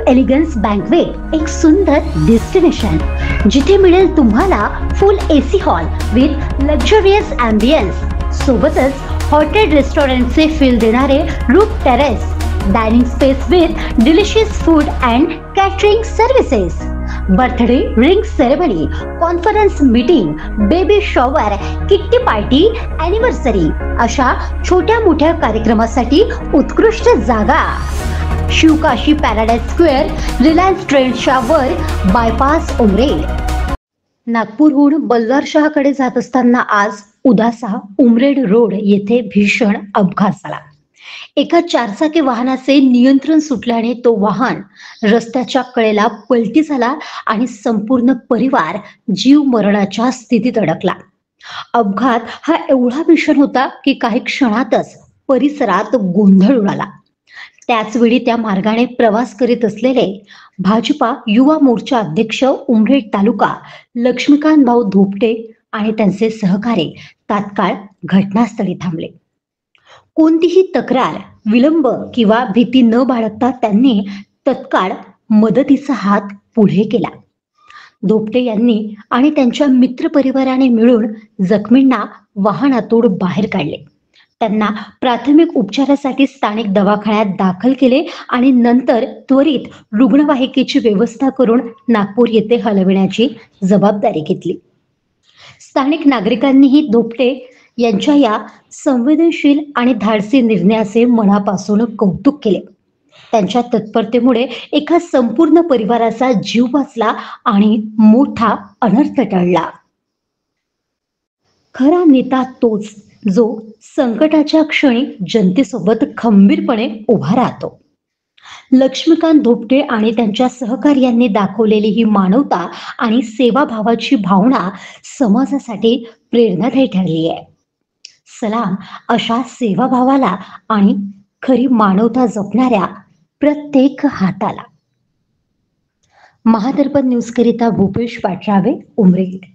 Elegance banquet एक सुंदर destination जिथे मिळेल तुम्हाला फुल AC hall with luxurious ambience सोबतच हॉटेल रेस्टॉरंटचे फील देणारे roof terrace dining space with delicious food and catering services birthday ring ceremony conference meeting baby shower kitty party anniversary अशा छोट्या मोठ्या कार्यक्रमासाठी उत्कृष्ट जागा शिवकाशी पॅराडाईज स्क्वेअर रिलायन्स ट्रेंड्सच्या वर बायपास उमरेड. नागपूरहून बल्लारशाहकडे जात असताना आज उदासा उमरेड रोड येथे भीषण अपघात झाला. एका चारचाकी वाहनाचे नियंत्रण सुटल्याने तो वाहन रस्त्याच्या कडेला पलटी झाला आणि संपूर्ण परिवार जीव मरणाच्या स्थितीत अडकला. अपघात हा एवढा भीषण होता की काही क्षणातच परिसरात गोंधळ उडाला. त्याचवेळी त्या मार्गाने प्रवास करीत असलेले भाजपा युवा मोर्चा अध्यक्ष उमरेड तालुका लक्ष्मीकांत भाऊ धोपटे आणि त्यांचे सहकारी तात्काळ घटनास्थळी थांबले. कोणतीही तक्रार विलंब किंवा भीती न बाळगता त्यांनी तत्काळ मदतीचा हात पुढे केला. धोपटे यांनी आणि त्यांच्या मित्रपरिवाराने मिळून जखमींना वाहनातून बाहेर काढले. त्यांना प्राथमिक उपचारासाठी स्थानिक दवाखान्यात दाखल केले आणि नंतर त्वरित रुग्णवाहिकेची व्यवस्था करून नागपूर येथे हलविण्याची जबाबदारी घेतली. स्थानिक नागरिकांनीही धोपटे यांच्या या संवेदनशील आणि धाडसी निर्णयाचे मनापासून कौतुक केले. त्यांच्या तत्परतेमुळे एका संपूर्ण परिवाराचा जीव वाचला आणि मोठा अनर्थ टळला. खरा नेता तोच जो संकटाच्या क्षणी जनतेसोबत खंबीरपणे उभा राहतो. लक्ष्मीकांत धोपटे आणि त्यांच्या सहकार्यांनी दाखवलेली ही मानवता आणि सेवाभावाची भावना समाजासाठी प्रेरणादायी ठरली आहे. सलाम अशा सेवाभावाला आणि खरी मानवता जपणाऱ्या प्रत्येक हाताला. महादर्पण न्यूज करिता भूपेश पाटरावे, उमरेड.